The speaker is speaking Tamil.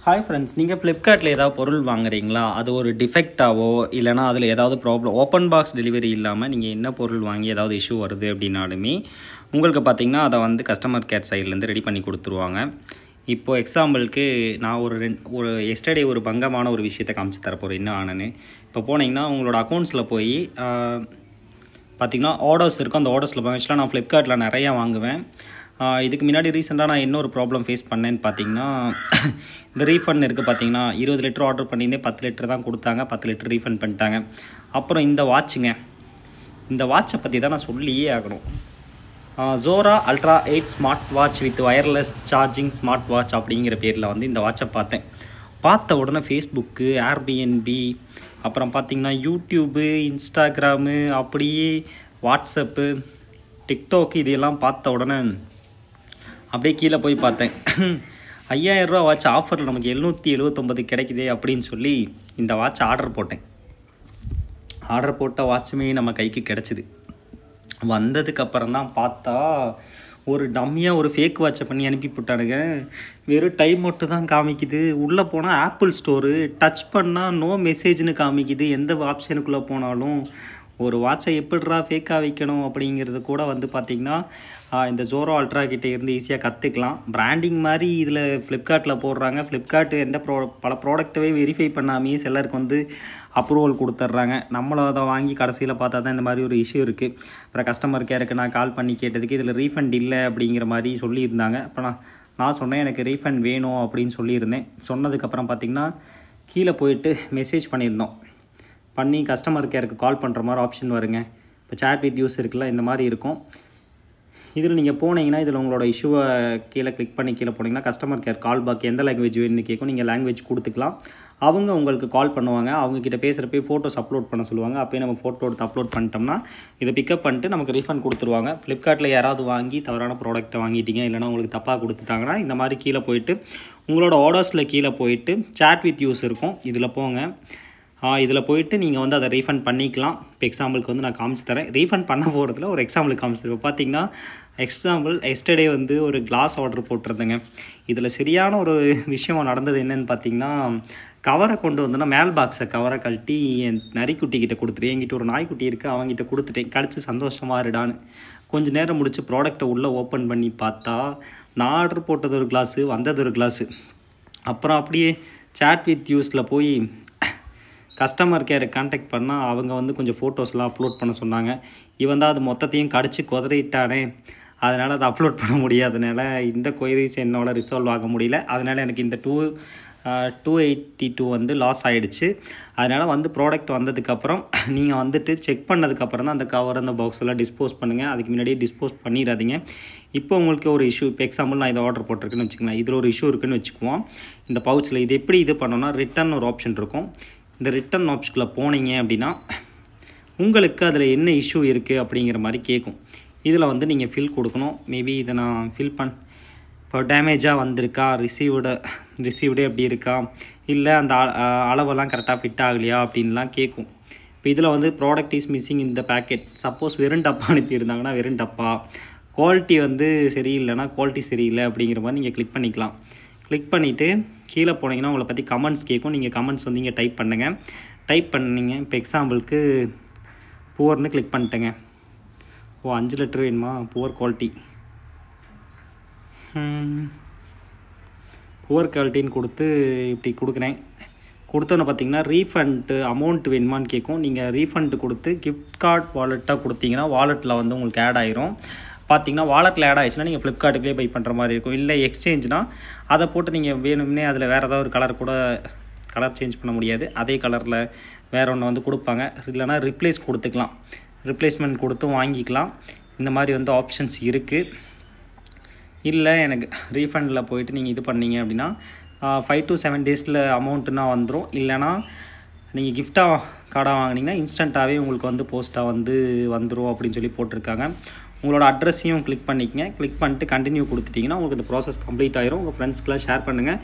ஹாய் ஃப்ரெண்ட்ஸ், நீங்கள் ஃப்ளிப்கார்ட்டில் ஏதாவது பொருள் வாங்குறீங்களா? அது ஒரு டிஃபெக்டாவோ இல்லைனா அதில் ஏதாவது ப்ராப்ளம், ஓப்பன் பாக்ஸ் டெலிவரி இல்லாமல் நீங்கள் என்ன பொருள் வாங்கி ஏதாவது இஷ்யூ வருது அப்படின்னாலுமே உங்களுக்கு பார்த்தீங்கன்னா அதை வந்து கஸ்டமர் கேர் சைட்லேருந்து ரெடி பண்ணி கொடுத்துருவாங்க. இப்போது எக்ஸாம்பிளுக்கு நான் ஒரு எஸ்டர்டே ஒரு பங்கமான ஒரு விஷயத்தை காமிச்சு தரப்போகிறேன் என்ன ஆனன்னு. இப்போ போனீங்கன்னா உங்களோட அக்கௌண்ட்ஸில் போய் பார்த்திங்கன்னா ஆர்டர்ஸ் இருக்கும். அந்த ஆர்டர்ஸில் ஆக்சுவலாக நான் ஃப்ளிப்கார்ட்டில் நிறையா வாங்குவேன். இதுக்கு முன்னாடி ரீசெண்டாக நான் இன்னொரு ப்ராப்ளம் ஃபேஸ் பண்ணேன்னு பார்த்தீங்கன்னா, இந்த ரீஃபண்ட் இருக்குது பார்த்தீங்கன்னா, 20 லிட்டர் ஆர்டர் பண்ணியிருந்தேன், 10 லிட்டர் தான் கொடுத்தாங்க, 10 லிட்டர் ரீஃபண்ட் பண்ணிட்டாங்க. அப்புறம் இந்த வாட்சை பற்றி தான் நான் சொல்லியே ஆகணும். ஜோரா ultra 8 smart watch with wireless charging smart watch அப்படிங்கிற பேரில் வந்து இந்த வாட்சை பார்த்த உடனே ஃபேஸ்புக்கு, ஏர்பிஎன்பி, அப்புறம் பார்த்திங்கன்னா யூடியூபு, இன்ஸ்டாகிராமு, அப்படியே வாட்ஸ்அப்பு, டிக்டாக் இதெல்லாம் பார்த்த உடனே அப்படியே கீழே போய் பார்த்தேன். 5000 ரூபா வாட்ச் ஆஃபரில் நமக்கு 779 கிடைக்குதே அப்படின்னு சொல்லி இந்த வாட்ச் ஆர்டர் போட்ட வாட்சுமே நம்ம கைக்கு கிடச்சிது. வந்ததுக்கப்புறம் தான் பார்த்தா ஒரு டம்மியாக ஒரு ஃபேக் வாட்சை பண்ணி அனுப்பி போட்டானுங்க. வெறும் டைம் மட்டும் தான் காமிக்குது. உள்ளே போனால் ஆப்பிள் ஸ்டோரு, டச் பண்ணால் நோ மெசேஜ்னு காமிக்குது. எந்த ஆப்ஷனுக்குள்ளே போனாலும் ஒரு வாட்சை எப்படிரா ஃபேக்காக வைக்கணும் அப்படிங்கிறது கூட வந்து பார்த்திங்கன்னா இந்த ஜோரா அல்ட்ரா கிட்டே இருந்து ஈஸியாக கற்றுக்கலாம். பிராண்டிங் மாதிரி இதில் ஃப்ளிப்கார்ட்டில் போடுறாங்க. ஃப்ளிப்கார்ட்டு பல ப்ராடக்ட்டவே வெரிஃபை பண்ணாமையே செல்லருக்கு வந்து அப்ரூவல் கொடுத்துட்றாங்க. நம்மளும் அதை வாங்கி கடைசியில் பார்த்தா தான் இந்த மாதிரி ஒரு இஷ்யூ இருக்குது. அப்புறம் கஸ்டமர் கேருக்கு நான் கால் பண்ணி கேட்டதுக்கு இதில் ரீஃபண்ட் இல்லை அப்படிங்கிற மாதிரி சொல்லியிருந்தாங்க. அப்போ நான் சொன்னேன் எனக்கு ரீஃபண்ட் வேணும் அப்படின்னு சொல்லியிருந்தேன். சொன்னதுக்கப்புறம் பார்த்திங்கன்னா கீழே போயிட்டு மெசேஜ் பண்ணி கஸ்டமர் கேருக்கு கால் பண்ணுற மாதிரி ஆப்ஷன் வருங்க. இப்போ சேட் வித் யூஸ் இருக்குல்ல, இந்த மாதிரி இருக்கும். இதில் நீங்கள் போனீங்கன்னா இதில் உங்களோட இஷ்யூவை கீழே கிளிக் பண்ணி கீழே போனீங்கன்னா கஸ்டமர் கேர் கால் பேக் எந்த லாங்குவேஜ் வேணும்னு கேட்கும். நீங்கள் லாங்குவேஜ் கொடுத்துக்கலாம். அவங்க உங்களுக்கு கால் பண்ணுவாங்க. அவங்கக்கிட்ட பேசுகிறப்ப ஃபோட்டோஸ் அப்லோட் பண்ண சொல்லுவாங்க. அப்போயே நம்ம ஃபோட்டோ எடுத்து அப்லோட் பண்ணிட்டோம்னா இதை பிக்கப் பண்ணிட்டு நமக்கு ரீஃபண்ட் கொடுத்துருவாங்க. ஃப்ளிப்கார்ட்டில் யாராவது வாங்கி தவறான ப்ராடக்ட்டை வாங்கிட்டீங்க, இல்லைனா உங்களுக்கு தப்பாக கொடுத்துட்டாங்கன்னா இந்த மாதிரி கீழே போயிட்டு உங்களோட ஆர்டர்ஸில் கீழே போயிட்டு சேட் வித் யூஸ் இருக்கும், இதில் போங்க. இதில் போயிட்டு நீங்கள் வந்து அதை ரீஃபண்ட் பண்ணிக்கலாம். இப்போ எக்ஸாம்பிளுக்கு வந்து நான் காமிச்சு தரேன். ரீஃபண்ட் பண்ண போகிறதுல ஒரு எக்ஸாம்பிளுக்கு காமிச்சு தரேன். இப்போ பார்த்தீங்கன்னா எஸ்டர்டே வந்து ஒரு கிளாஸ் ஆர்டர் போட்டிருந்தேங்க. இதில் சரியான ஒரு விஷயம் நடந்தது என்னென்னு பார்த்தீங்கன்னா, கவரை கொண்டு வந்தோன்னா மேல் பாக்ஸை கவரை கழட்டி என் நரிக்குட்டிக்கிட்ட கொடுத்துட்டு, என்கிட்ட ஒரு நாய்க்குட்டி இருக்குது, அவங்ககிட்ட கொடுத்துட்டேன். கழிச்சு சந்தோஷமாக இருடான்னு கொஞ்சம் நேரம் முடிச்சு ப்ராடக்டை உள்ளே ஓப்பன் பண்ணி பார்த்தா நான் ஆர்டர் போட்டது ஒரு கிளாஸு, வந்தது ஒரு கிளாஸு. அப்புறம் அப்படியே சேட் வித் யூஸில் போய் கஸ்டமர் கேரை கான்டாக்ட் பண்ணால் அவங்க வந்து கொஞ்சம் ஃபோட்டோஸ்லாம் அப்லோட் பண்ண சொன்னாங்க. இவன் தான் அது மொத்தத்தையும் கடிச்சு குதறிட்டானே, அதனால் அதை அப்லோட் பண்ண முடியாதனால இந்த கொயரிஸ் என்னோட ரிசால்வ் ஆக முடியல. அதனால் எனக்கு இந்த 282 வந்து லாஸ் ஆகிடுச்சு. அதனால் வந்து ப்ராடக்ட் வந்ததுக்கப்புறம் நீங்கள் வந்துட்டு செக் பண்ணதுக்கப்புறம் தான் அந்த கவர் அந்த பாக்ஸ் எல்லாம் டிஸ்போஸ் பண்ணுங்கள். அதுக்கு முன்னாடியே டிஸ்போஸ் பண்ணிடாதீங்க. இப்போ உங்களுக்கு ஒரு இஷ்யூ, இப்போ எக்ஸாம்பிள் நான் இதை ஆர்டர் போட்டிருக்குன்னு வச்சுக்கலாம். இதில் ஒரு இஷ்யூ இருக்குதுன்னு வச்சுக்குவோம். இந்த பவுச்சில் இது எப்படி இது பண்ணோன்னா ரிட்டன் ஒரு ஆப்ஷன் இருக்கும். இந்த ரிட்டன் ஆப்ஷனுக்குள்ளே போனீங்க அப்படின்னா உங்களுக்கு அதில் என்ன இஷ்யூ இருக்குது அப்படிங்கிற மாதிரி கேட்கும். இதில் வந்து நீங்கள் ஃபில் கொடுக்கணும். மேபி இதை நான் இப்போ டேமேஜாக வந்திருக்கா, ரிசீவ்டு எப்படி இருக்கா, இல்லை அந்த அளவெல்லாம் கரெக்டாக ஃபிட் ஆகலையா அப்படின்லாம் கேட்கும். இப்போ இதில் வந்து ப்ராடக்ட் இஸ் மிஸ்ஸிங் இந்த பேக்கெட், சப்போஸ் வெறும் டப்பா அனுப்பியிருந்தாங்கன்னா வெறும் டப்பா, குவாலிட்டி வந்து சரியில்லைனா குவாலிட்டி சரியில்லை அப்படிங்கிற மாதிரி நீங்கள் கிளிக் பண்ணிக்கலாம். கிளிக் பண்ணிவிட்டு கீழே போனீங்கன்னா உங்களை பற்றி கமெண்ட்ஸ் கேட்கும். நீங்கள் கமெண்ட்ஸ் வந்து இங்கே டைப் பண்ணிங்க. இப்போ எக்ஸாம்பிளுக்கு புவர்னு கிளிக் பண்ணிட்டேங்க. 5 லிட்டர் வேணுமா, புவர் குவாலிட்டின்னு கொடுத்து இப்படி கொடுக்குறேன். கொடுத்தோன்னு பார்த்தீங்கன்னா ரீஃபண்ட் அமௌண்ட் வேணுமான்னு கேட்கும். நீங்கள் ரீஃபண்ட் கொடுத்து கிஃப்ட் கார்டு வாலெட்டாக கொடுத்தீங்கன்னா வாலெட்டில் வந்து உங்களுக்கு ஆட் ஆயிரும். பார்த்தீங்கன்னா வாலெட்டில் ஆட் ஆகிடுச்சுன்னா நீங்கள் ஃப்ளிப்கார்ட்டுக்குள்ளே பை பண்ணுற மாதிரி இருக்கும். இல்லை எக்ஸ்சேஞ்ச்னால் அதை போட்டு நீங்கள் வேணும்னே அதில் வேறு ஏதாவது ஒரு கலர் சேஞ்ச் பண்ண முடியாது. அதே கலரில் வேறு ஒன்று வந்து கொடுப்பாங்க. இல்லைனா ரிப்ளேஸ்மெண்ட் கொடுத்து வாங்கிக்கலாம். இந்த மாதிரி வந்து ஆப்ஷன்ஸ் இருக்குது. இல்லை எனக்கு ரீஃபண்டில் போயிட்டு நீங்கள் இது பண்ணீங்க அப்படின்னா 5 to 7 டேஸில் அமௌண்ட்டுனா வந்துடும். இல்லைனா நீங்கள் கிஃப்டாக கார்டாக வாங்கினீங்கன்னா இன்ஸ்டண்ட்டாகவே உங்களுக்கு வந்து போஸ்ட்டாக வந்து வந்துடும் அப்படின்னு சொல்லி போட்டிருக்காங்க. உங்களோட அட்ரஸையும் கிளிக் பண்ணிக்கங்க. கிளிக் பண்ணிட்டு கண்டினியூ கொடுத்துட்டிங்கன்னா உங்களுக்கு இந்த ப்ராசஸ் கம்ப்ளீட் ஆயிரும். உங்கள் ஃப்ரெண்ட்ஸ்க்கெலாம் ஷேர் பண்ணுங்கள்.